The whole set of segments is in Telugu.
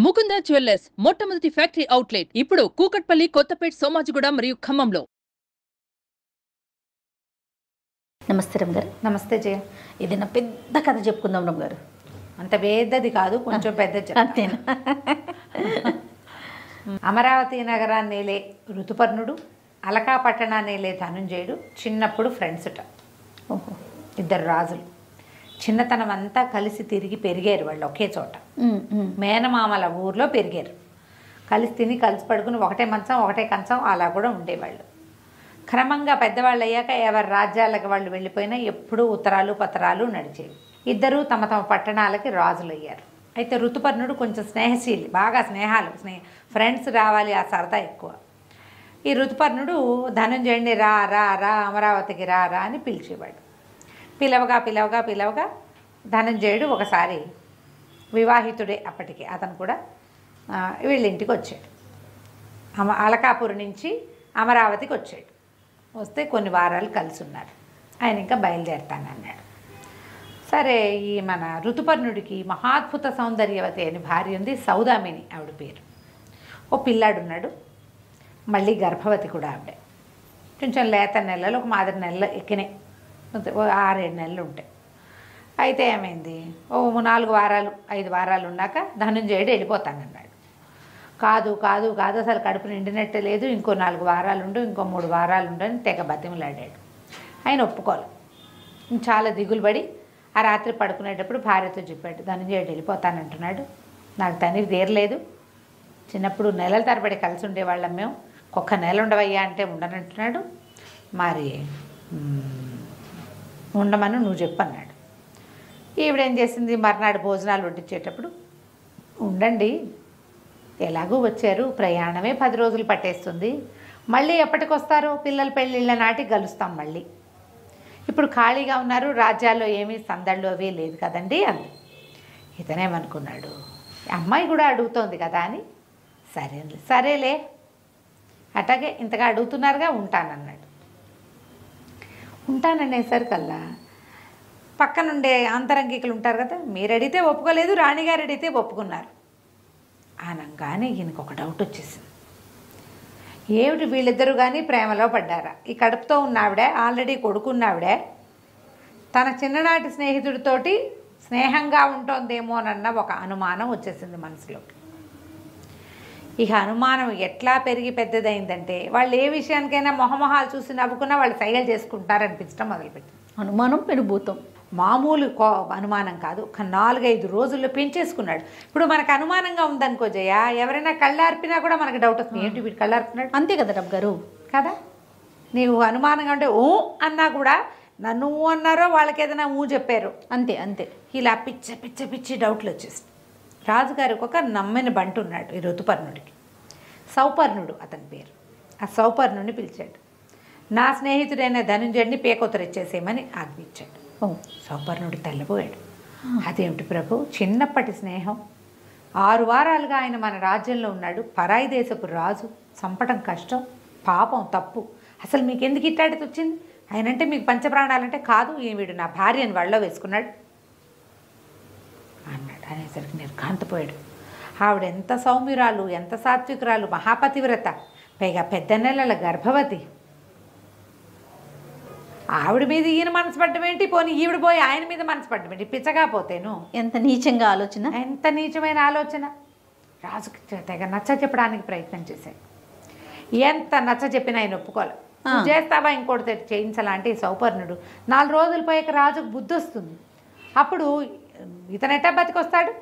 ముకుంద జ్యువెల్లర్స్ మొట్టమొదటి ఫ్యాక్టరీ అవుట్లెట్ ఇప్పుడు కూకట్పల్లి, కొత్తపేట్, సోమాజిగూడ మరియు ఖమ్మంలో. నమస్తే రమ్ గారు. నమస్తే జయ. ఏదైనా పెద్ద కథ చెప్పుకుందాం రమ్ గారు. అంత పెద్దది కాదు, కొంచెం పెద్ద. అంతేనా? అమరావతి నగరాన్ని నేలే ఋతుపర్ణుడు, అలకా పట్టణాన్ని నేలే ధనుంజయుడు చిన్నప్పుడు ఫ్రెండ్స్ట. ఓహో. ఇద్దరు రాజులు. చిన్నతనం అంతా కలిసి తిరిగి పెరిగారు వాళ్ళు ఒకే చోట. మేనమామల ఊర్లో పెరిగారు. కలిసి తిని కలిసి పడుకుని ఒకటే మంచం ఒకటే కంచం అలా కూడా ఉండేవాళ్ళు. క్రమంగా పెద్దవాళ్ళు అయ్యాక ఎవరి రాజ్యాలకు వాళ్ళు వెళ్ళిపోయినా ఎప్పుడూ ఉత్తరాలు పత్రాలు నడిచేవి. ఇద్దరూ తమ తమ పట్టణాలకి రాజులు అయ్యారు. అయితే ఋతుపర్ణుడు కొంచెం స్నేహశీలి, బాగా ఫ్రెండ్స్ రావాలి ఆ సరదా ఎక్కువ. ఈ ఋతుపర్ణుడు ధనుంజయుడిని రా రా రా అమరావతికి రా రా అని పిలిచేవాడు. పిలవగా ధనుంజయుడు ఒకసారి వివాహితుడే అప్పటికి, అతను కూడా వీళ్ళింటికి వచ్చాడు. అలకాపురి నుంచి అమరావతికి వచ్చాడు. వస్తే కొన్ని వారాలు కలిసి ఉన్నారు. ఆయన ఇంకా బయలుదేరతానన్నాడు. సరే, ఈ మన ఋతుపర్ణుడికి మహాద్భుత సౌందర్యవతి అని భార్య ఉంది, సౌదామిని ఆవిడ పేరు. ఓ పిల్లాడున్నాడు, మళ్ళీ గర్భవతి కూడా ఆవిడే. కొంచెం లేత నెలలు, ఒక మాదిరి నెలలు ఎక్కినాయి, 6-7 నెలలు ఉంటాయి. అయితే ఏమైంది, ఓ 4 వారాలు 5 వారాలు ఉన్నాక ధనుంజయుడు వెళ్ళిపోతానన్నాడు. కాదు అసలు కడుపు నిండినట్టే లేదు, ఇంకో 4 వారాలు ఉండు, ఇంకో 3 వారాలు ఉండు అని తెగ బతిమలాడాడు. ఆయన ఒప్పుకోవాలి. చాలా దిగులు పడి ఆ రాత్రి పడుకునేటప్పుడు భార్యతో చెప్పాడు, ధనుంజయుడు వెళ్ళిపోతానంటున్నాడు, నాకు తనివి తీరలేదు, చిన్నప్పుడు నెలల తరబడి కలిసి ఉండేవాళ్ళం మేము, ఒక్క నెల ఉండవయ్యా అంటే ఉండనంటున్నాడు, మరి ఉండమని నువ్వు చెప్పన్నాడు. ఈవిడేం చేసింది, మర్నాడు భోజనాలు వడ్డించేటప్పుడు, ఉండండి ఎలాగూ వచ్చారు, ప్రయాణమే 10 రోజులు పట్టేస్తుంది, మళ్ళీ ఎప్పటికొస్తారో పిల్లల పెళ్ళిళ్ళ నాటికి కలుస్తాం, మళ్ళీ ఇప్పుడు ఖాళీగా ఉన్నారు, రాజ్యాల్లో ఏమీ సందళ్ళు అవి లేదు కదండి అంది. ఇతనేమనుకున్నాడు, అమ్మాయి కూడా అడుగుతోంది కదా అని, సరేలే అట్లాగే ఇంతగా అడుగుతున్నారుగా ఉంటానన్నాడు. ఉంటాననేసరికల్లా పక్కనుండే అంతరంగికులు ఉంటారు కదా, మీరు అడిగితే ఒప్పుకోలేదు, రాణిగారు అడిగితే ఒప్పుకున్నారు అనగానే ఈయనకు ఒక డౌట్ వచ్చేసింది. ఏమిటి వీళ్ళిద్దరూ కానీ ప్రేమలో పడ్డారా? ఈ కడుపుతో ఉన్నావిడే, ఆల్రెడీ కొడుకున్నావిడే తన చిన్ననాటి స్నేహితుడితోటి స్నేహంగా ఉంటోందేమోనన్న ఒక అనుమానం వచ్చేసింది మనసులోకి. ఇక అనుమానం ఎట్లా పెరిగి పెద్దదైందంటే, వాళ్ళు ఏ విషయానికైనా మొహమొహాలు చూసి నవ్వుకున్నా వాళ్ళు సైగలు చేసుకుంటారనిపించడం మొదలుపెట్టింది. అనుమానం పెనుభూతం. మామూలు అనుమానం కాదు, ఒక 4-5 రోజుల్లో పెంచేసుకున్నాడు. ఇప్పుడు మనకు అనుమానంగా ఉందనుకో జయ, ఎవరైనా కళ్ళార్పినా కూడా మనకు డౌట్ వస్తుంది, ఏంటి వీడు కళ్ళార్పినాడు, అంతే కదా రమ్ గారు కదా. నీవు అనుమానంగా ఉంటే ఊ అన్నా కూడా నన్ను ఊ అన్నారో వాళ్ళకి ఏదైనా ఊ చెప్పారు, అంతే ఇలా పిచ్చి డౌట్లు వచ్చేసి రాజుగారికి ఒక నమ్మిన బంటు ఉన్నాడు ఈ ఋతుపర్ణుడికి, సౌపర్ణుడు అతని పేరు. ఆ సౌపర్ణుడిని పిలిచాడు. నా స్నేహితుడైన ధనుంజయుడిని పేకొత్తరిచ్చేసేయమని ఆజ్ఞించాడు. సౌపర్ణుడు తెల్లబోయాడు. అదేమిటి ప్రభు, చిన్నప్పటి స్నేహం, 6 వారాలుగా ఆయన మన రాజ్యంలో ఉన్నాడు, పరాయి దేశపు రాజు, చంపటం కష్టం, పాపం, తప్పు, అసలు మీకు ఎందుకు ఇట్టాడికి వచ్చింది, ఆయనంటే మీకు పంచప్రాణాలంటే కాదు, వీడు నా భార్యని వాళ్ళలో వేసుకున్నాడు అన్నాడు. అనేసరికి నిర్ఘాంతపోయాడు. ఆవిడ ఎంత సౌమ్యురాలు, ఎంత సాత్వికురాలు, మహాపతివ్రత, పైగా 10 నెలల గర్భవతి, ఆవిడ మీద ఈయన మనసు పడ్డం ఏంటి, పోనీ ఈవిడ పోయి ఆయన మీద మనసు పడ్డం ఏంటి, పిచ్చగా పోతేను. ఎంత నీచంగా ఆలోచన, ఎంత నీచమైన ఆలోచన. రాజుకి తెగ నచ్చ చెప్పడానికి ప్రయత్నం చేశాడు. ఎంత నచ్చ చెప్పినా ఆయన ఒప్పుకోవాలి. చేస్తావా ఇంకోటి చేయించాలంటే సౌపర్ణుడు 4 రోజులు పోయాక రాజుకు బుద్ధి వస్తుంది. అప్పుడు ఇతనెట్టా బతికొస్తాడు,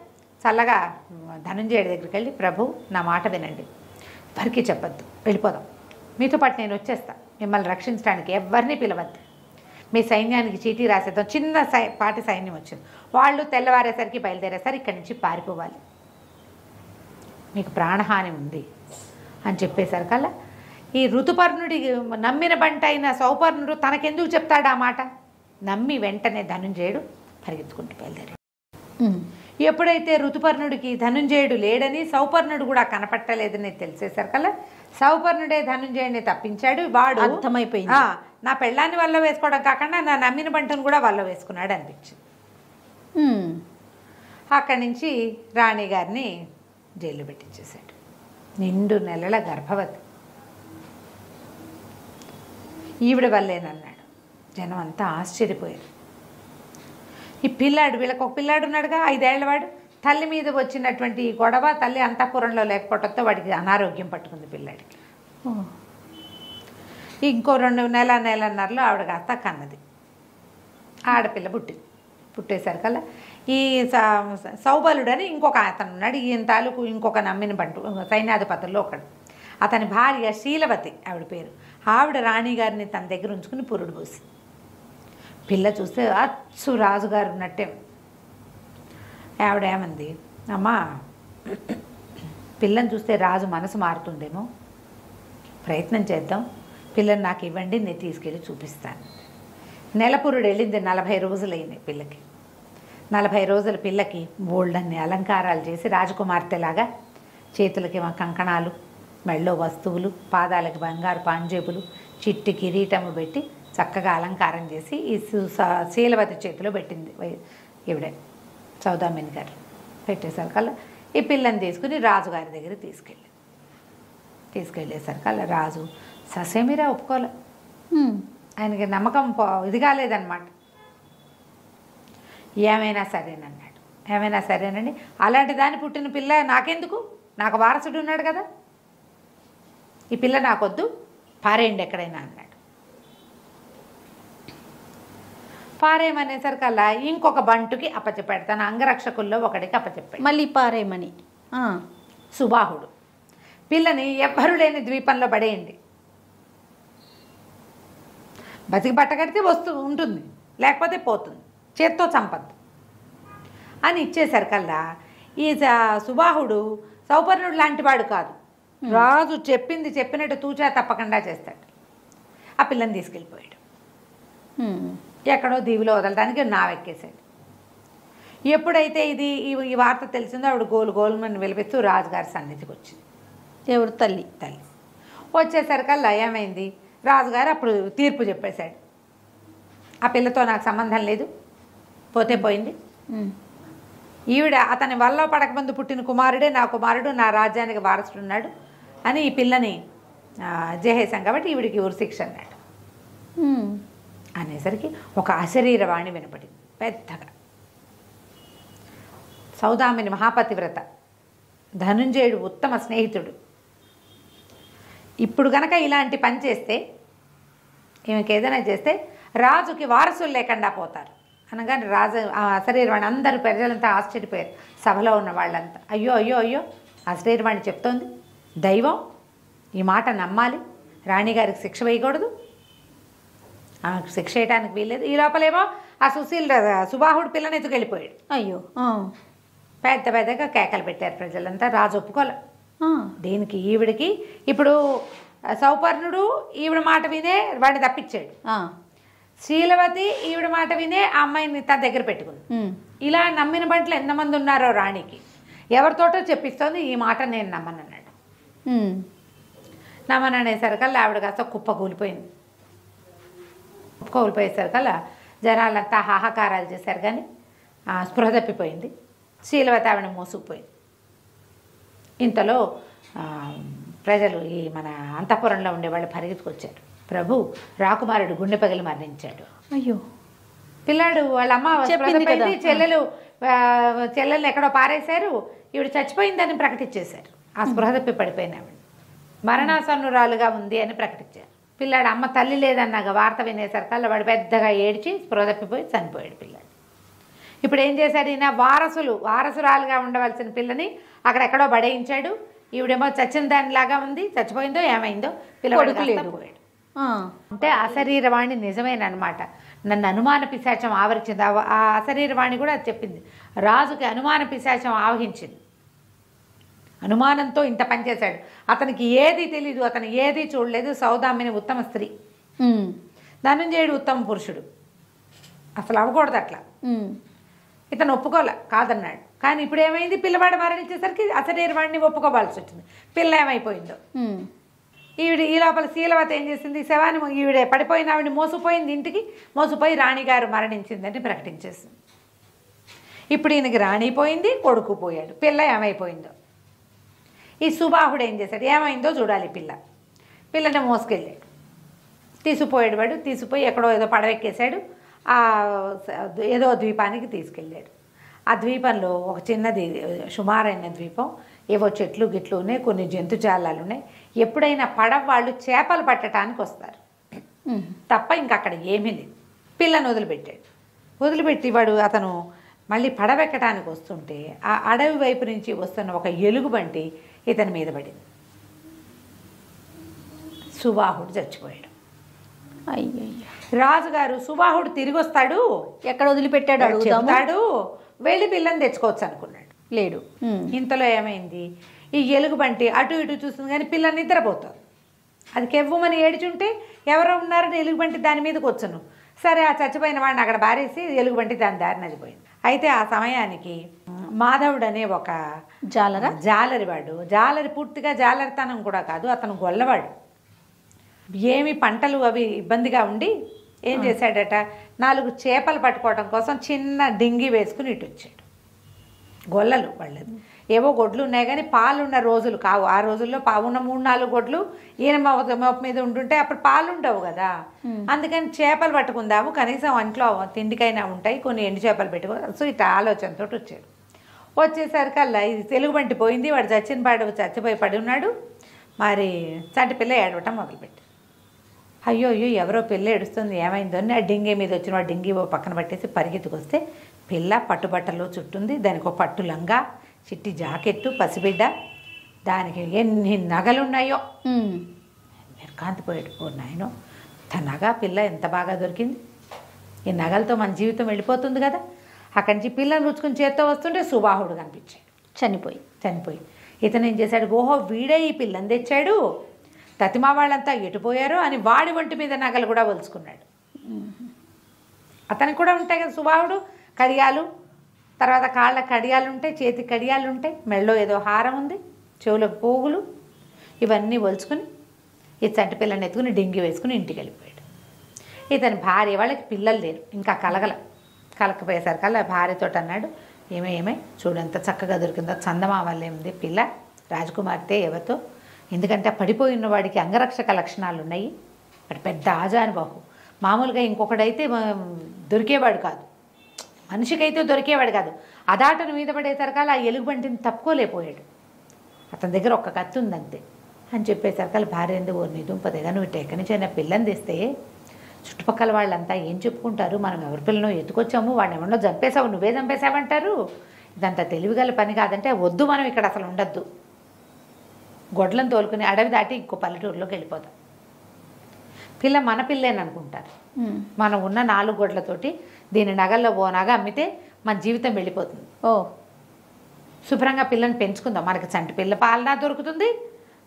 చల్లగా ధనుంజయుడి దగ్గరికి వెళ్ళి, ప్రభు నా మాట వినండి, ఎవరికి చెప్పద్దు, వెళ్ళిపోదాం, మీతో పాటు నేను వచ్చేస్తా, మిమ్మల్ని రక్షించడానికి ఎవరిని పిలవద్దు, మీ సైన్యానికి చీటీ రాసేద్దాం. చిన్న పాటి సైన్యం వచ్చింది, వాళ్ళు తెల్లవారేసరికి బయలుదేరేసరికి ఇక్కడి నుంచి పారిపోవాలి, మీకు ప్రాణహాని ఉంది అని చెప్పేసరికల్లా ఈ ఋతుపర్ణుడి నమ్మిన బంట అయిన సౌపర్ణుడు తనకెందుకు చెప్తాడు ఆ మాట, నమ్మి వెంటనే ధనుంజయుడు పరిగెత్తుకుంటూ బయలుదేరాడు. ఎప్పుడైతే ఋతుపర్ణుడికి ధనుంజయుడు లేడని, సౌపర్ణుడు కూడా కనపట్టలేదని తెలిసేసరికల్లా సౌపర్ణుడే ధనుంజయుడిని తప్పించాడు. వాడు అర్థమైపోయింది, నా పెళ్ళాన్ని వల్ల వేసుకోవడం కాకుండా నా నమ్మిన బంటను కూడా వల్ల వేసుకున్నాడు అనిపించింది. అక్కడి నుంచి రాణిగారిని జైల్లో పెట్టించేశాడు. నిండు నెలల గర్భవతి. ఈవిడ వల్లేనన్నాడు. జనం అంతా ఆశ్చర్యపోయారు. ఈ పిల్లాడు, వీళ్ళకి ఒక పిల్లాడు ఉన్నాడుగా, 5 ఏళ్లవాడు. తల్లి మీద వచ్చినటువంటి ఈ గొడవ, తల్లి అంతఃపురంలో లేకపోవడంతో వాడికి అనారోగ్యం పట్టుకుంది పిల్లాడికి. ఇంకో 2 నెలన్నరలో ఆవిడ కాస్త కన్నది. ఆడపిల్ల పుట్టేసరికల్లా ఈ సౌబలుడని ఇంకొక అతను ఉన్నాడు. ఈయన తాలూకు ఇంకొక నమ్మిన బంటు సైన్యాధిపతుల్లో ఒకడు. అతని భార్య శీలవతి ఆవిడ పేరు. ఆవిడ రాణిగారిని తన దగ్గర ఉంచుకుని పురుడు పోసి. పిల్ల చూస్తే అచ్చు రాజుగారు ఉన్నట్టే. ఆవిడ ఏమంది, అమ్మా పిల్లని చూస్తే రాజు మనసు మారుతుందేమో, ప్రయత్నం చేద్దాం, పిల్లని నాకు ఇవ్వండి, నేను తీసుకెళ్ళి చూపిస్తాను. నెలపురుడు వెళ్ళింది. 40 రోజులైంది పిల్లకి. 40 రోజుల పిల్లకి బోల్డన్ని అలంకారాలు చేసి రాజకుమార్తెలాగా చేతులకి కంకణాలు, మెళ్ళో వస్తువులు, పాదాలకి బంగారు పాంజేబులు, చిట్టి కిరీటము పెట్టి చక్కగా అలంకారం చేసి ఈ శీలవతి చేతిలో పెట్టింది ఈవిడే సౌదామిని గారు. పెట్టేసరికల్లా ఈ పిల్లని తీసుకుని రాజుగారి దగ్గర తీసుకెళ్ళేసరికల్లా రాజు ససేమిరా ఒప్పుకోలే. ఆయనకి నమ్మకం ఇది కాలేదన్నమాట. ఏమైనా సరేనన్నాడు. ఏమైనా సరేనండి, అలాంటి దాన్ని పుట్టిన పిల్ల నాకెందుకు, నాకు వారసుడు ఉన్నాడు కదా, ఈ పిల్ల నాకొద్దు, పారేయండి ఎక్కడైనా అన్నాడు. పారేయమనేసరికల్లా ఇంకొక బంటుకి అప్పచెప్పాడు. తన అంగరక్షకుల్లో ఒకడికి అప్పచెప్పాడు. మళ్ళీ పారేయమని. సుబాహుడు, పిల్లని ఎవ్వరు లేని ద్వీపంలో పడేయండి, బతికి పట్టగడితే ఉంటుంది, లేకపోతే పోతుంది, చేత్తో చంపద్దు అని ఇచ్చేసరికల్లా ఈ సుబాహుడు సౌపర్ణుడు లాంటి వాడు కాదు. రాజు చెప్పినట్టు తూచా తప్పకుండా చేస్తాడు. ఆ పిల్లని తీసుకెళ్ళిపోయాడు. ఎక్కడో దీవిలో వదలడానికి నావెక్కేశాడు. ఎప్పుడైతే ఈ వార్త తెలిసిందో ఆవిడ గోలుమని విలిపిస్తూ రాజుగారి సన్నిధికి వచ్చింది. ఎవరు? తల్లి. వచ్చేసరికల్లా ఏమైంది, రాజుగారు అప్పుడు తీర్పు చెప్పేశాడు. ఆ పిల్లతో నాకు సంబంధం లేదు, పోతే పోయింది. ఈవిడ అతని వల్ల పడకముందు పుట్టిన కుమారుడే నా కుమారుడు, నా రాజ్యానికి వారసుడు ఉన్నాడు అని ఈ పిల్లని చేసేసాం కాబట్టి ఈవిడికి ఉరిశిక్ష అన్నాడు. అనేసరికి ఒక అశరీరవాణి వినపడింది పెద్దగా. సౌదామిని మహాపతివ్రత, ధనుంజయుడు ఉత్తమ స్నేహితుడు. ఇప్పుడు గనక ఇలాంటి పని చేస్తే, ఈమెకి ఏదైనా చేస్తే రాజుకి వారసులు లేకుండా పోతారు అనగానే రాజు అశరీరవాణి, అందరూ ప్రజలంతా ఆశ్చర్యపోయారు. సభలో ఉన్న వాళ్ళంతా అయ్యో అయ్యో అయ్యో, అశరీరవాణి చెప్తోంది, దైవం, ఈ మాట నమ్మాలి, రాణిగారికి శిక్ష వేయకూడదు, ఆమెకు శిక్ష వేయడానికి వీల్లేదు. ఈ లోపలేమో ఆ సుబాహుడు పిల్లని ఎత్తుకెళ్ళిపోయాడు. అయ్యో, పెద్దగా కేకలు పెట్టారు ప్రజలంతా. రాజు ఒప్పుకోలే దీనికి. ఈవిడికి ఇప్పుడు సౌపర్ణుడు ఈవిడ మాట వినే వాడిని తప్పించాడు. శీలవతి ఈవిడ మాట వినే ఆ అమ్మాయిని తన దగ్గర పెట్టుకుంది. ఇలా నమ్మిన బంట్లు ఎంతమంది ఉన్నారో రాణికి, ఎవరితోటో చెప్పిస్తోంది, ఈ మాట నేను నమ్మనన్నాడు. నమ్మననేసరికల్లా ఆవిడ కాస్త కుప్ప కూలిపోయింది. కూలిపోయేసరికల్లా జనాలంతా హాహాకారాలు చేశారు, కానీ స్పృహ తప్పిపోయింది. శీలవతి ఆవిడ మోసుకుపోయింది. ఇంతలో ప్రజలు ఈ మన అంతఃపురంలో ఉండేవాళ్ళు పరిగెత్తుకొచ్చారు. ప్రభు, రాకుమారుడు గుండె పగిలి మరణించాడు. అయ్యో, పిల్లాడు వాళ్ళ అమ్మ చెప్పింది, చెల్లెలు ఎక్కడో పారేశారు, ఈవిడ చచ్చిపోయిందని ప్రకటించేశారు. ఆ స్పృహ తప్పి పడిపోయిన ఆవిడ మరణాసన్నురాలుగా ఉంది అని ప్రకటించారు. పిల్లాడు అమ్మ తల్లి లేదన్నాక వార్త వినేసరికల్లా వాడు పెద్దగా ఏడ్చి స్పృహ తప్పిపోయి చనిపోయాడు పిల్లాడు. ఇప్పుడు ఏం చేశాడు ఈయన, వారసురాలుగా ఉండవలసిన పిల్లని అక్కడెక్కడో బడేయించాడు. ఈవిడేమో చచ్చిన దానిలాగా ఉంది, చచ్చిపోయిందో ఏమైందో, పిల్లవాడు పోయాడు. అంటే అశరీరవాణి నిజమేనమాట. నన్ను అనుమాన పిశాచం ఆవరించింది. ఆ అశరీరవాణి కూడా చెప్పింది, రాజుకి అనుమాన పిశాచం ఆవహించింది, అనుమానంతో ఇంత పనిచేశాడు. అతనికి ఏది తెలీదు, అతను ఏది చూడలేదు. సౌదామిని ఉత్తమ స్త్రీ, ధనుంజయుడు ఉత్తమ పురుషుడు, అసలు అవ్వకూడదు అట్లా. ఇతను ఒప్పుకోలే, కాదన్నాడు. కానీ ఇప్పుడు ఏమైంది, పిల్లవాడు మరణించేసరికి అశరీరవాణిని ఒప్పుకోవాల్సి వచ్చింది. పిల్ల ఏమైపోయిందో. ఈ లోపల శీలవతి ఏం చేసింది, శవాన్ని ఈవిడే పడిపోయిన ఆవిడని మోసుపోయింది, ఇంటికి మోసుపోయి రాణిగారు మరణించిందని ప్రకటించేసింది. ఇప్పుడు ఈయనకి రాణి పోయింది, కొడుకు పోయాడు, పిల్ల ఏమైపోయిందో. ఈ సుబాహుడు ఏం చేశాడు, ఏమైందో చూడాలి పిల్లని మోసుకెళ్ళాడు. తీసుకుపోయాడు. వాడు తీసుకుపోయి ఎక్కడో ఏదో పడవెక్కేశాడు. ఏదో ద్వీపానికి తీసుకెళ్ళాడు. ఆ ద్వీపంలో ఒక చిన్నది సుమారైన ద్వీపం, ఏవో చెట్లు గిట్లు ఉన్నాయి, కొన్ని జంతుజాలాలు ఉన్నాయి. ఎప్పుడైనా పడవ వాళ్ళు చేపలు పట్టడానికి వస్తారు తప్ప ఇంక అక్కడ ఏమీ లేదు. పిల్లని వదిలిపెట్టాడు. వదిలిపెట్టి అతను మళ్ళీ పడవెక్కడానికి వస్తుంటే ఆ అడవి వైపు నుంచి వస్తున్న ఒక ఎలుగుబంటి ఇతని మీద పడింది. సుబాహుడు చచ్చిపోయాడు. అయ్యయ్య. రాజుగారు సుబాహుడు తిరిగి వస్తాడు, ఎక్కడ వదిలిపెట్టాడు అడుగుతాము. చెబుతాడు, వెళ్ళి పిల్లని తెచ్చుకోవచ్చు అనుకున్నాడు. లేడు. ఇంతలో ఏమైంది, ఈ ఎలుగుబంటి అటు ఇటు చూస్తుంది కానీ పిల్లని నిద్రపోతుంది. అది కెవ్వమని ఏడుచుంటే ఎవరో ఉన్నారని ఎలుగుబంటి దాని మీదకి వచ్చును. సరే, ఆ చచ్చిపోయిన వాడిని అక్కడ బారేసి ఎలుగుబంటి దాని దారిని నడిపోయింది. అయితే ఆ సమయానికి మాధవుడు అనే ఒక జాలరివాడు, జాలరి పూర్తిగా జాలరితనం కూడా కాదు, అతను గొల్లవాడు. ఏమి పంటలు అవి ఇబ్బందిగా ఉండి ఏం చేశాడట, 4 చేపలు పట్టుకోవడం కోసం చిన్న డింగి వేసుకుని ఇటు వచ్చాడు. గొల్లలు వాళ్ళది, ఏవో గొడ్లు ఉన్నాయి కానీ పాలున్న రోజులు కావు. ఆ రోజుల్లో ఉన్న 3-4 గొడ్లు ఈయన మోపు మీద ఉంటుంటే అప్పుడు పాలు ఉండవు కదా. అందుకని చేపలు పట్టుకుందాము, కనీసం ఇంట్లో తిండికైనా ఉంటాయి, కొన్ని ఎండు చేపలు పెట్టుకో. సో ఇట్లా ఆలోచనతో వచ్చాడు. వచ్చేసరికల్లా ఇది తెలుగుబంటి పోయింది, వాడు చచ్చిపోయి పడి ఉన్నాడు. మరి చంటి పిల్ల ఏడవటం మొదలుపెట్టి, అయ్యో ఎవరో పిల్ల ఏడుస్తుంది, ఏమైందో అని ఆ డింగి మీద వచ్చిన వాడు డింగి పక్కన పట్టేసి పరిగెత్తుకొస్తే పిల్ల పట్టుబట్టలో చుట్టుంది. దానికి ఒక పట్టు లంగా, చిట్టి జాకెట్టు, పసిబిడ్డ, దానికి ఎన్ని నగలున్నాయో. నేను కాంతిపోయాడు. ఓ నాయనో, నగ పిల్ల ఎంత బాగా దొరికింది, ఈ నగలతో మన జీవితం వెళ్ళిపోతుంది కదా. అక్కడి నుంచి పిల్లని రుచుకుని చేత్తో వస్తుంటే సుబాహుడు కనిపించాడు చనిపోయి. ఇతను ఏం చేశాడు, ఓహో వీడే ఈ పిల్లని తెచ్చాడు, తతిమా వాళ్ళంతా ఎటుపోయారు అని వాడి ఒంటి మీద నగలు కూడా వలుచుకున్నాడు. అతనికి కూడా ఉంటాయి కదా సుబాహుడు, కడియాలు, తర్వాత కాళ్ళ కడియాలు ఉంటాయి, చేతి కడియాలు ఉంటాయి, మెళ్ళో ఏదో హారం ఉంది, చెవులకు పోగులు, ఇవన్నీ వలుచుకుని ఈ చంటి పిల్లని ఎత్తుకుని డింగి వేసుకుని ఇంటికి వెళ్ళిపోయాడు. ఇతని భార్య, వాళ్ళకి పిల్లలు లేరు, ఇంకా కలకపోయేసరికల్లా భార్యతో అన్నాడు, ఏమే చూడంత చక్కగా దొరికిందో, చందమామల్లే ఉంది పిల్ల, రాజకుమార్తె ఎవరితో, ఎందుకంటే పడిపోయిన వాడికి అంగరక్షక లక్షణాలు ఉన్నాయి, వాడు పెద్ద ఆజానుబాహు, మామూలుగా ఇంకొకడైతే దొరికేవాడు కాదు, మనిషికైతే దొరికేవాడు కాదు. అదాటను మీద పడేసరికల్లా ఆ ఎలుగుబంటిని తప్పుకోలేకపోయాడు. అతని దగ్గర ఒక్క కత్తి ఉందంతే అని చెప్పేసరికల్లా భార్య ఎందుకు నీ దుంపదేగా, నువ్వు ఎక్కడి నుంచి అయినా పిల్లని తెస్తే చుట్టుపక్కల వాళ్ళంతా ఏం చెప్పుకుంటారు, మనం ఎవరి పిల్లను ఎత్తుకొచ్చాము, వాడిని ఎవరినో చంపేశావు, నువ్వే చంపేశావంటారు, ఇదంతా తెలివిగల పని కాదంటే వద్దు, మనం ఇక్కడ అసలు ఉండద్దు, గొడ్లను తోలుకుని అడవి దాటి ఇంకో పల్లెటూరులోకి వెళ్ళిపోతాం, పిల్ల మన పిల్లేననుకుంటారు, మనం ఉన్న 4 గొడ్లతోటి దీని నగల్లో ఓ నగ అమ్మితే మన జీవితం వెళ్ళిపోతుంది, శుభ్రంగా పిల్లని పెంచుకుందాం, మనకి చంటి పిల్ల పాలనా దొరుకుతుంది,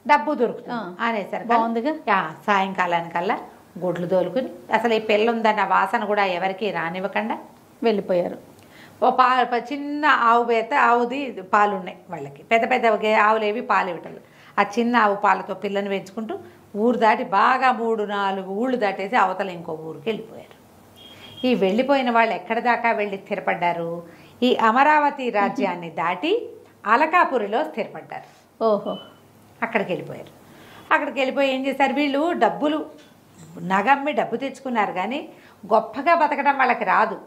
డబ్బు దొరుకుతుంది అనేసరికి బాగుందిగా. సాయంకాలానికల్లా గొడ్లు తోలుకుని అసలు ఈ పిల్ల ఉందన్న వాసన కూడా ఎవరికి రానివ్వకుండా వెళ్ళిపోయారు. ఓ చిన్న ఆవుది పాలు ఉన్నాయి వాళ్ళకి, పెద్ద ఆవులేవి పాలు ఇవ్వటం, ఆ చిన్న ఆవు పాలతో పిల్లని పెంచుకుంటూ ఊరు దాటి బాగా 3-4 ఊళ్ళు దాటేసి అవతల ఇంకో ఊరికి వెళ్ళిపోయారు. ఈ వెళ్ళిపోయిన వాళ్ళు ఎక్కడి దాకా వెళ్ళి స్థిరపడ్డారు, ఈ అమరావతి రాజ్యాన్ని దాటి అలకాపురిలో స్థిరపడ్డారు. అక్కడికి వెళ్ళిపోయారు. అక్కడికి వెళ్ళిపోయి ఏం చేశారు, వీళ్ళు డబ్బులు నగమ్మి డబ్బు తెచ్చుకున్నారు కానీ గొప్పగా బతకడం వాళ్ళకి రాదు,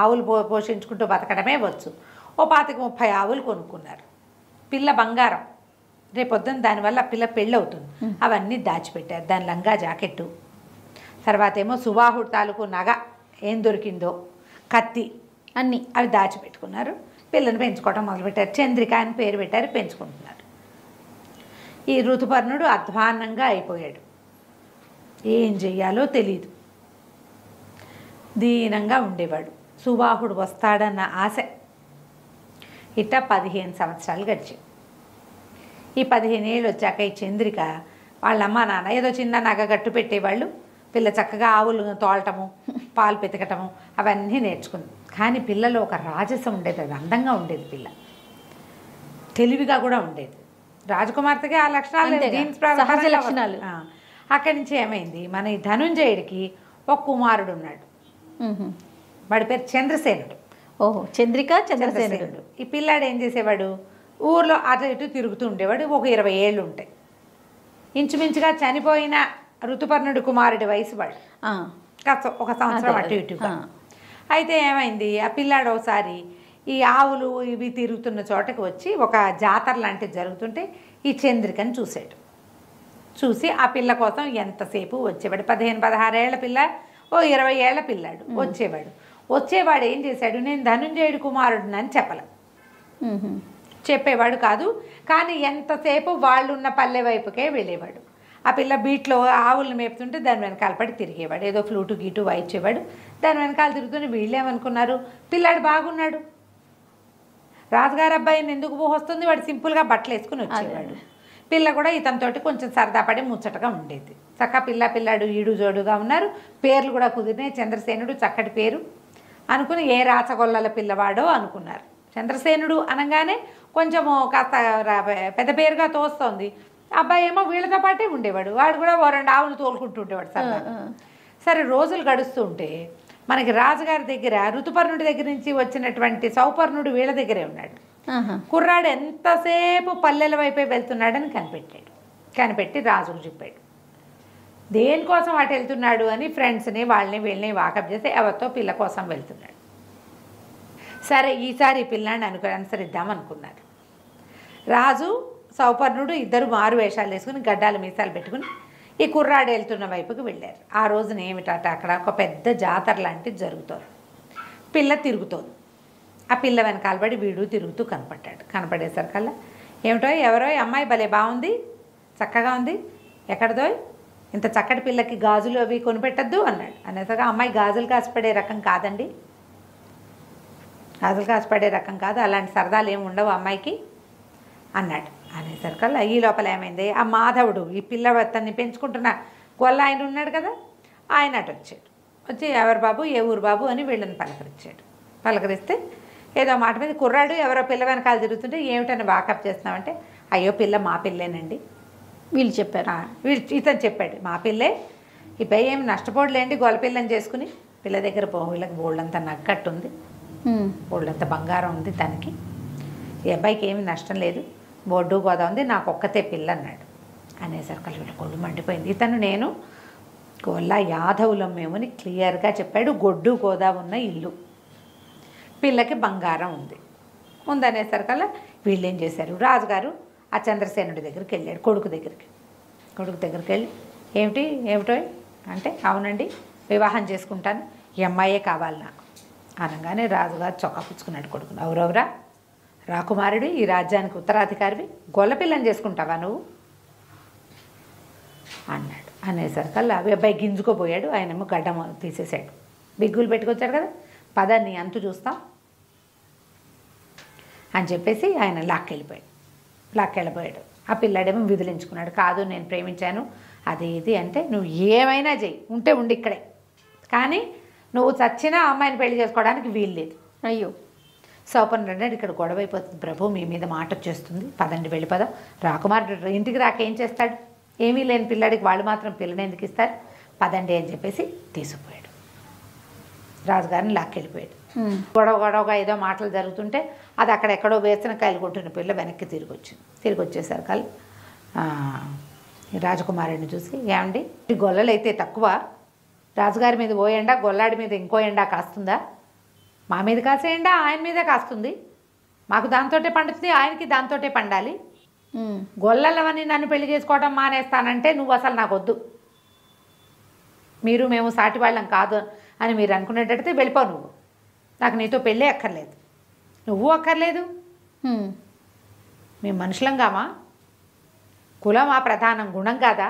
ఆవులు పోషించుకుంటూ బతకడమే వచ్చు. ఓ 25-30 ఆవులు కొనుక్కున్నారు. పిల్ల బంగారం, రేపొద్దున దానివల్ల పిల్ల పెళ్ళి అవుతుంది, అవన్నీ దాచిపెట్టారు. దాని లంగా జాకెట్టు, తర్వాత ఏమో సుబాహుడు తాలూకు నగ ఏం దొరికిందో, కత్తి, అన్నీ అవి దాచిపెట్టుకున్నారు. పిల్లని పెంచుకోవడం మొదలుపెట్టారు. చంద్రిక అని పేరు పెట్టారు, పెంచుకుంటున్నారు. ఈ ఋతుపర్ణుడు అధ్వాన్నంగా అయిపోయాడు, ఏం చెయ్యాలో తెలియదు, దీనంగా ఉండేవాడు. సుబాహుడు వస్తాడన్న ఆశ. ఇట్ట 15 సంవత్సరాలు గడిచాయి. ఈ 15 ఏళ్ళు వచ్చాక ఈ చంద్రిక వాళ్ళ అమ్మ నాన్న ఏదో చిన్న నగ గట్టు పెట్టేవాళ్ళు, పిల్ల చక్కగా ఆవులు తోలటము, పాలు పెతకటము అవన్నీ నేర్చుకుంది. కానీ పిల్లలో ఒక రాజసం ఉండేది, అది అందంగా ఉండేది, పిల్ల తెలివిగా కూడా ఉండేది. రాజకుమార్తెగా ఆ లక్షణాలు, సహజ లక్షణాలు. అక్కడి నుంచి ఏమైంది, మన ఈ ధనుంజయుడికి ఒక కుమారుడు ఉన్నాడు, వాడి పేరు చంద్రసేనుడు. చంద్రిక చంద్రసేనుడు. ఈ పిల్లాడు ఏం చేసేవాడు, ఊర్లో అటు ఇటు తిరుగుతూ ఉండేవాడు. ఒక 20 ఏళ్ళు ఉంటాయి. ఇంచుమించుగా చనిపోయిన ఋతుపర్ణుడి కుమారుడి వయసు వాడు. కాస్త ఒక సంవత్సరం అటు ఇటుగా. అయితే ఏమైంది, ఆ పిల్లాడు ఒకసారి ఈ ఆవులు ఇవి తిరుగుతున్న చోటకి వచ్చి ఒక జాతర లాంటిది జరుగుతుంటే ఈ చంద్రికని చూశాడు. చూసి ఆ పిల్ల కోసం ఎంతసేపు వచ్చేవాడు. 15-16 ఏళ్ల పిల్ల, ఓ 20 ఏళ్ల పిల్లాడు వచ్చేవాడు ఏం చేశాడు, నేను ధనుంజయుడి కుమారుడినని చెప్పేవాడు కాదు. కానీ ఎంతసేపు వాళ్ళున్న పల్లె వైపుకే వెళ్ళేవాడు. ఆ పిల్ల బీట్లో ఆవులను మేపుతుంటే దాని వెనకాల పడి తిరిగేవాడు. ఏదో ఫ్లూటు గీటు వాయించేవాడు. దాని వెనకాల తిరుగుతుంటే వీళ్ళేమనుకున్నారు, పిల్లాడు బాగున్నాడు, రాజుగారు అబ్బాయిని ఎందుకు వస్తుంది, వాడు సింపుల్గా బట్టలు వేసుకుని వచ్చేవాడు. పిల్ల కూడా ఇతనితోటి కొంచెం సరదా పడి ముచ్చటగా ఉండేది. పిల్లాడు ఈడు జోడుగా ఉన్నారు. పేర్లు కూడా కుదిరినాయి. చంద్రసేనుడు చక్కటి పేరు అనుకుని ఏ రాచగొల్లల పిల్లవాడో అనుకున్నారు. చంద్రసేనుడు అనగానే కొంచెము కాస్త పెద్ద పేరుగా తోస్తోంది. అబ్బాయి ఏమో వీళ్ళతో పాటే ఉండేవాడు. వాడు కూడా 2 ఆవులు తోలుకుంటూ ఉండేవాడు సరదాగా. సరే రోజులు గడుస్తూ ఉంటే మనకి రాజుగారి దగ్గర ఋతుపర్ణుడి దగ్గర నుంచి వచ్చినటువంటి సౌపర్ణుడు వీళ్ళ దగ్గరే ఉన్నాడు. కుర్రాడు ఎంతసేపు పల్లెల వైపే వెళ్తున్నాడని కనిపెట్టి రాజుకు చెప్పాడు. దేనికోసం అటు వెళ్తున్నాడు అని ఫ్రెండ్స్ని వాళ్ళని వీళ్ళని వాకప్ చేసి ఎవరితో పిల్ల కోసం వెళ్తున్నాడు. సరే ఈసారి ఈ పిల్లాన్ని అనుసరిద్దాం అనుకున్నారు. రాజు సౌపర్ణుడు ఇద్దరు మారు వేషాలు వేసుకుని గడ్డాలు మీసాలు పెట్టుకుని ఈ కుర్రాడు వెళ్తున్న వైపుకి వెళ్ళారు. ఆ రోజున ఏమిటట, అక్కడ ఒక పెద్ద జాతర లాంటిది జరుగుతుంది. పిల్ల తిరుగుతోంది. ఆ పిల్ల వెనకాలబడి వీడు తిరుగుతూ కనపడేసరికల్లా ఏమిటో ఎవరో అమ్మాయి భలే బాగుంది, చక్కగా ఉంది, ఎక్కడదో ఇంత చక్కటి పిల్లకి గాజులు అవి కొనిపెట్టద్దు అన్నాడు. అనేసరికి అమ్మాయి గాజులు కాసిపడే రకం కాదండి, గాజులు కాసిపడే రకం కాదు, అలాంటి సరదాలు ఏమి ఉండవు అమ్మాయికి అన్నాడు. అనేసరికల్లా ఈ లోపల ఏమైంది, ఆ మాధవుడు ఈ పిల్లవత్తన్ని పెంచుకుంటున్న గొల్ల ఆయన ఉన్నాడు కదా, ఆయన అటు వచ్చి ఎవరు బాబు, ఏ ఊరు బాబు అని వీళ్ళని పలకరిస్తే ఏదో మాట మీద కుర్రాడు ఎవరో పిల్ల వెనకాల తిరుగుతుంటే ఏమిటని వాకప్ చేస్తున్నామంటే, అయ్యో పిల్ల మా పిల్లేనండి వీళ్ళు చెప్పారు. ఇతను చెప్పాడు, మా పిల్లే, ఈ పై ఏమి నష్టపోడలేండి, గొల్ల పిల్లని చేసుకుని పిల్ల దగ్గర వీళ్ళకి బోళ్ళంతా నగ్గట్టు ఉంది, బోళ్ళంతా బంగారం ఉంది తనకి, ఈ అబ్బాయికి ఏమి నష్టం లేదు, బొడ్డు గోదా ఉంది, నాకు ఒక్కతే పిల్ల అన్నాడు. అనేసరికి వీళ్ళ కొళ్ళు మండిపోయింది. ఇతను నేను గొల్ల యాదవులం మేమని క్లియర్గా చెప్పాడు. గొడ్డు గోదా ఉన్న ఇల్లు, పిల్లకి బంగారం ఉందనేసరికల్లా వీళ్ళు ఏం చేశారు, రాజుగారు ఆ చంద్రసేనుడి దగ్గరికి వెళ్ళాడు, కొడుకు దగ్గరికి వెళ్ళి ఏమిటో అంటే, అవునండి వివాహం చేసుకుంటాను, ఈ అమ్మాయే కావాలి నాకు అనగానే రాజుగారు చొక్కా పుచ్చుకున్నాడు కొడుకును. ఎవరెవరా రాకుమారుడు, ఈ రాజ్యానికి ఉత్తరాధికారివి, గొల్లపిల్లని చేసుకుంటావా నువ్వు అన్నాడు. అనేసరికల్లా అబ్బాయి గింజుకోపోయాడు. ఆయనేమో గడ్డం తీసేశాడు, బిగ్గులు పెట్టుకొచ్చాడు కదా, పదాన్ని అంతు చూస్తాం అని చెప్పేసి ఆయన లాక్కెళ్ళిపోయాడు. ఆ పిల్లాడేమో విదిలించుకున్నాడు, కాదు నేను ప్రేమించాను అది ఇది అంటే, నువ్వు ఏమైనా చెయ్యి, ఉండి ఇక్కడే, కానీ నువ్వు చచ్చినా అమ్మాయిని పెళ్లి చేసుకోవడానికి వీల్లేదు. అయ్యో సౌపర్ణుడు అన్నాడు, ఇక్కడ గొడవ అయిపోతుంది ప్రభు, మీ మీద మాట వచ్చేస్తుంది, పదండి వెళ్ళిపోదాం. రాకుమారుడు ఇంటికి రాక ఏం చేస్తాడు, ఏమీ లేని పిల్లాడికి వాళ్ళు మాత్రం పిల్లని ఎందుకు ఇస్తారు, పదండి అని చెప్పేసి తీసుకుపోయాడు. రాజుగారిని లాక్కెళ్ళిపోయాడు. గొడవగా ఏదో మాటలు జరుగుతుంటే అది అక్కడెక్కడో వేసిన కాయలు కొట్టిన పిల్ల వెనక్కి తిరిగి వచ్చేసరికి రాజకుమారుడిని చూసి, ఏమండి ఈ గొల్లలు అయితే తక్కువ, రాజుగారి మీద ఓ ఎండా, గొల్లాడి మీద ఇంకో ఎండా కాస్తుందా, మా మీద కాసే ఎండా ఆయన మీదే కాస్తుంది, మాకు దాంతోటే పండుతుంది, ఆయనకి దాంతోటే పండాలి, గొల్లలవని నన్ను పెళ్లి చేసుకోవడం మానేస్తానంటే నువ్వు అసలు నాకు వద్దు, మీరు మేము సాటి వాళ్ళం కాదు అని మీరు అనుకునేటట్టయితే వెళ్ళిపో, నువ్వు నాకు నీతో పెళ్ళే అక్కర్లేదు, నువ్వు అక్కర్లేదు, మేము మనుషులంగామా, కులం ఆ ప్రధానం గుణం కాదా,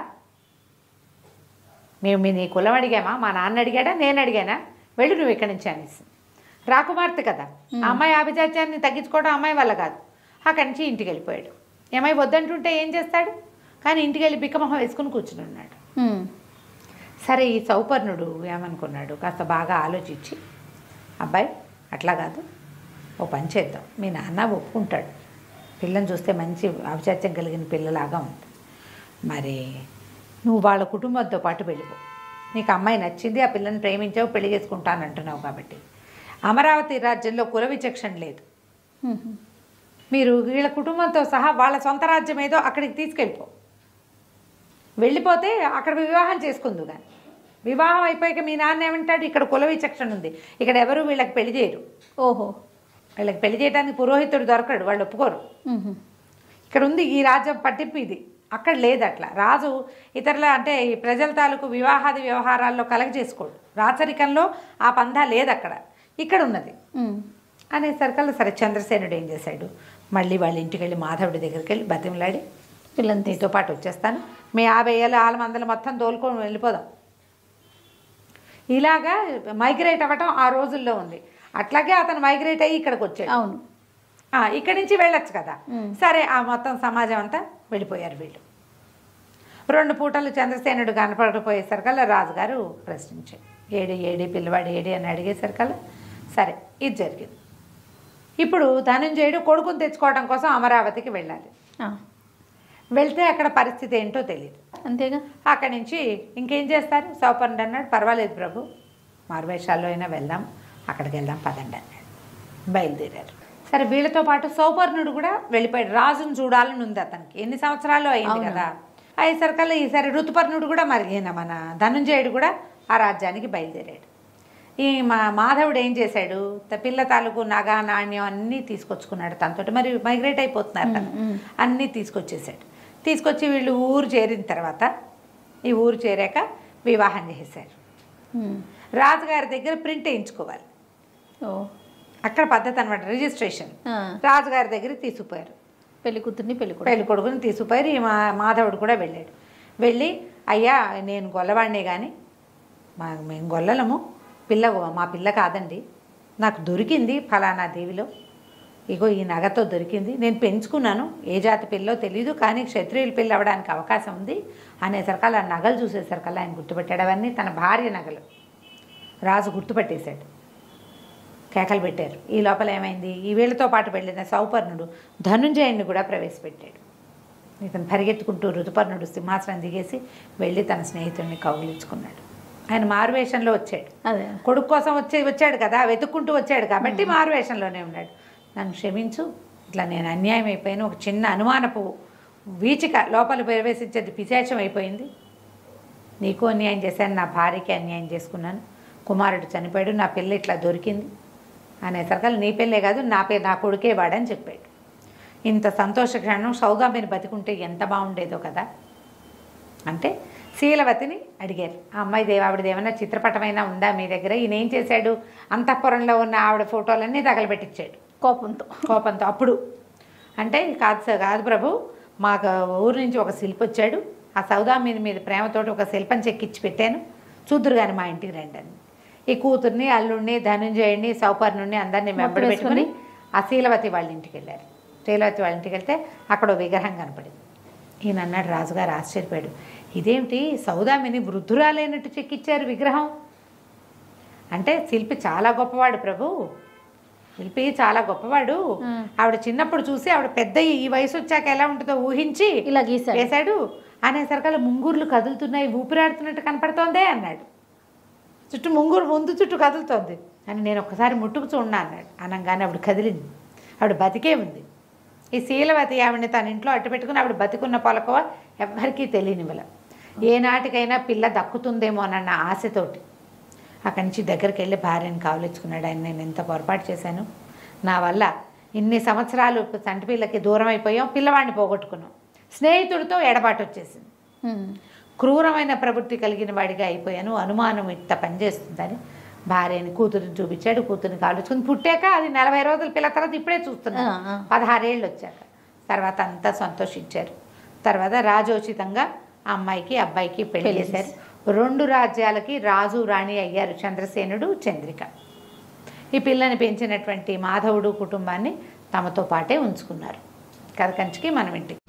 మేము నీ కులం అడిగామా, మా నాన్న అడిగాడా, నేను అడిగానా, వెళ్ళి నువ్వు ఇక్కడి నుంచి అనేసి. రాకుమార్తె కదా, ఆ అమ్మాయి ఆభిజాత్యాన్ని తగ్గించుకోవడం అమ్మాయి వల్ల కాదు. అక్కడి నుంచి ఇంటికి వెళ్ళిపోయాడు. ఏమై వద్దంటుంటే ఏం చేస్తాడు, కానీ ఇంటికి వెళ్ళి బిక్కమొహం వేసుకుని కూర్చుని ఉన్నాడు. సరే ఈ సౌపర్ణుడు ఏమనుకున్నాడు, కాస్త బాగా ఆలోచించి, అబ్బాయి అట్లా కాదు, ఓ పని చేద్దాం, మీ నాన్న ఒప్పుకుంటాడు, పిల్లని చూస్తే మంచి ఆభిజాత్యం కలిగిన పిల్లలాగా ఉంది, మరి నువ్వు వాళ్ళ కుటుంబంతో పాటు వెళ్ళిపో, నీకు అమ్మాయి నచ్చింది, ఆ పిల్లని ప్రేమించావు, పెళ్లి చేసుకుంటాను అంటున్నావు కాబట్టి, అమరావతి రాజ్యంలో కుల విచక్షణ లేదు, మీరు వీళ్ళ కుటుంబంతో సహా వాళ్ళ సొంత రాజ్యం ఏదో అక్కడికి తీసుకెళ్ళిపో, వెళ్ళిపోతే అక్కడ వివాహం చేసుకుందు. కానీ వివాహం అయిపోయాక మీ నాన్న ఏమంటాడు, ఇక్కడ కుల విచక్షణ ఉంది, ఇక్కడ ఎవరు వీళ్ళకి పెళ్లి చేయరు. ఓహో. వీళ్ళకి పెళ్లి చేయడానికి పురోహితుడు దొరకడు, వాళ్ళు ఒప్పుకోరు. ఇక్కడ ఉంది ఈ రాజ్యం పట్టింపు ఇది, అక్కడ లేదు అట్లా. రాజు ఇతరుల అంటే ఈ ప్రజల తాలూకు వివాహాది వ్యవహారాల్లో కలగ చేసుకోడు, రాచరికంలో ఆ పందా లేదు అక్కడ, ఇక్కడ ఉన్నది అనేసరికల్లా సరే చంద్రసేనుడు ఏం చేశాడు, మళ్ళీ వాళ్ళ ఇంటికి వెళ్ళి మాధవుడి దగ్గరికి వెళ్ళి బతిమలాడి, పిల్లల్ని నీతో పాటు వచ్చేస్తాను, మీ 50 ఏళ్ళ ఆలమందలు మొత్తం తోలుకొని వెళ్ళిపోదాం. ఇలాగా మైగ్రేట్ అవ్వటం ఆ రోజుల్లో ఉంది. అట్లాగే అతను మైగ్రేట్ అయ్యి ఇక్కడికి వచ్చాడు. అవును. ఇక్కడి నుంచి వెళ్ళొచ్చు కదా. సరే ఆ మొత్తం సమాజం అంతా వెళ్ళిపోయారు వీళ్ళు. 2 పూటలు చంద్రసేనుడు కనపడకపోయేసరికల్లా రాజుగారు ప్రశ్నించాడు, ఏడి పిల్లవాడు ఏడి అని అడిగేసరికల్లా సరే ఇది జరిగింది. ఇప్పుడు ధనంజయుడు కొడుకుని తెచ్చుకోవడం కోసం అమరావతికి వెళ్ళాలి. వెళ్తే అక్కడ పరిస్థితి ఏంటో తెలియదు. అంతేగా. అక్కడి నుంచి ఇంకేం చేస్తారు, సౌపర్ణుడు అన్నాడు పర్వాలేదు ప్రభు, మారువేషాల్లో అయినా వెళ్దాం, అక్కడికి వెళ్దాం పదండి అన్నాడు. బయలుదేరారు. సరే వీళ్ళతో పాటు సౌపర్ణుడు కూడా వెళ్ళిపోయాడు. రాజును చూడాలని ఉంది అతనికి, ఎన్ని సంవత్సరాలు అయింది కదా. అయ్యేసరికల్లా ఈసారి ఋతుపర్ణుడు కూడా మరి మన ధనుంజయుడు కూడా ఆ రాజ్యానికి బయలుదేరాడు. ఈ మాధవుడు ఏం చేశాడు, పిల్ల తాలూకు నగ నాణ్యం అన్నీ తీసుకొచ్చుకున్నాడు తనతోటి. మరి మైగ్రేట్ అయిపోతున్నారు కదా, అన్నీ తీసుకొచ్చేసాడు. తీసుకొచ్చి వీళ్ళు ఊరు చేరిన తర్వాత ఈ ఊరు చేరాక వివాహం చేశారు. రాజుగారి దగ్గర ప్రింట్ వేయించుకోవాలి, అక్కడ పద్ధతి అనమాట, రిజిస్ట్రేషన్. రాజుగారి దగ్గరికి తీసుకుపోయారు, పెళ్లి కూతుర్ని పెళ్లి కొడుకుని తీసుకుపోయారు. ఈ మాధవుడు కూడా వెళ్ళాడు. వెళ్ళి అయ్యా నేను గొల్లవాడినే కానీ మేము గొల్లలము, మా పిల్ల కాదండి, నాకు దొరికింది ఫలానా దేవిలో, ఇగో ఈ నగతో దొరికింది, నేను పెంచుకున్నాను, ఏ జాతి పిల్లో తెలీదు, కానీ క్షత్రియుల పిల్ల అవ్వడానికి అవకాశం ఉంది అనేసరికల్లా ఆ నగలు చూసేసరికల్లా ఆయన గుర్తుపెట్టాడు. అవన్నీ తన భార్య నగలు. రాజు గుర్తుపట్టేశాడు, కేకలు పెట్టారు. ఈ లోపల ఏమైంది, ఈ వీళ్ళతో పాటు వెళ్ళిన సౌపర్ణుడు ధనుంజయుడిని కూడా ప్రవేశపెట్టాడు. ఇతను పరిగెత్తుకుంటూ ఋతుపర్ణుడు సింహాసనం దిగేసి వెళ్ళి తన స్నేహితుడిని కౌగిలించుకున్నాడు. ఆయన మారువేషంలో వచ్చాడు, కొడుకు కోసం వచ్చాడు కదా, వెతుక్కుంటూ వచ్చాడు కాబట్టి మారువేషంలోనే ఉన్నాడు. నన్ను క్షమించు, ఇట్లా నేను అన్యాయం అయిపోయాను, ఒక చిన్న అనుమానపు వీచిక లోపల ప్రవేశించేది పిశాచం అయిపోయింది, నీకు అన్యాయం చేశాను, నా భార్యకి అన్యాయం చేసుకున్నాను, కుమారుడు చనిపోయాడు, నా పిల్ల ఇట్లా దొరికింది అనేసరికల్లా నీ పిల్లే కాదు నా కొడుకే వాడని చెప్పాడు. ఇంత సంతోష క్షణం సౌదామిని బతికుంటే ఎంత బాగుండేదో కదా. అంటే శీలవతిని అడిగారు, ఆ అమ్మాయి ఆవిడది ఏమైనా చిత్రపటమైనా ఉందా మీ దగ్గర, ఈయన ఏం చేశాడు, అంతఃపురంలో ఉన్న ఆవిడ ఫోటోలన్నీ తగలబెట్టించాడు కోపంతో. అప్పుడు అంటే కాదు ప్రభు, మాకు ఊరు నుంచి ఒక శిల్పి వచ్చాడు, ఆ సౌదామిని మీద ప్రేమతోటి ఒక శిల్పం చెక్కిచ్చి పెట్టాను, చూద్దురు కానీ మా ఇంటికి రండి అని. ఈ కూతుర్ని అల్లుడిని ధనుంజయుడిని సౌపర్ణుడిని అందరినీ వెంబడి పెట్టుకుని ఆ శీలవతి వాళ్ళ ఇంటికి వెళ్ళారు. శీలవతి వాళ్ళ ఇంటికి వెళ్తే అక్కడ విగ్రహం కనపడింది. ఈయన అన్నాడు, రాజుగారు ఆశ్చర్యపోయాడు, ఇదేమిటి సౌదామిని వృద్ధురాలైనట్టు చెక్కిచ్చారు విగ్రహం. అంటే శిల్పి చాలా గొప్పవాడు ప్రభు, శిల్పి చాలా గొప్పవాడు, ఆవిడ చిన్నప్పుడు చూసి ఆవిడ పెద్ద ఈ వయసు వచ్చాక ఎలా ఉంటుందో ఊహించి ఇలా గీసాడు అనేసరికల్లా ముంగూర్లు కదులుతున్నాయి, ఊపిరాడుతున్నట్టు కనపడుతోందే అన్నాడు. చుట్టూ ముందు చుట్టూ కదులుతోంది అని నేను ఒక్కసారి ముట్టుకు చూడనా అన్నాడు. అనగానే ఆవిడ కదిలింది, ఆవిడ బతికే ఉంది. ఈ శీలవతి ఆవిడని తన ఇంట్లో అట్టు పెట్టుకుని ఆవిడ బతికున్న పొలకవ ఎవ్వరికీ తెలియనివ్వల. ఏనాటికైనా పిల్ల దక్కుతుందేమో అన్న ఆశతోటి అక్కడి నుంచి దగ్గరికి వెళ్ళి భార్యను కావలించుకున్నాడు. ఆయన నేను ఎంత పొరపాటు చేశాను, నా వల్ల ఇన్ని సంవత్సరాలు చంటి పిల్లకి దూరం అయిపోయాం, పిల్లవాడిని పోగొట్టుకున్నాం, స్నేహితుడితో ఎడబాటు వచ్చేసింది, క్రూరమైన ప్రవృత్తి కలిగిన వాడిగా అయిపోయాను, అనుమానం ఇంత పనిచేస్తుందని భార్యని కూతురిని చూపించాడు. కూతురిని కాలుచుకుని పుట్టాక అది 40 రోజుల పిల్ల, తర్వాత ఇప్పుడే చూస్తున్నాను 16 ఏళ్ళు వచ్చాక. తర్వాత అంతా సంతోషించారు. తర్వాత రాజోచితంగా అమ్మాయికి అబ్బాయికి పెళ్లి చేశారు. 2 రాజ్యాలకి రాజు రాణి అయ్యారు, చంద్రసేనుడు చంద్రిక. ఈ పిల్లని పెంచినటువంటి మాధవుడు కుటుంబాన్ని తమతో పాటే ఉంచుకున్నారు. కథ కంచికి మనం ఇంటికి.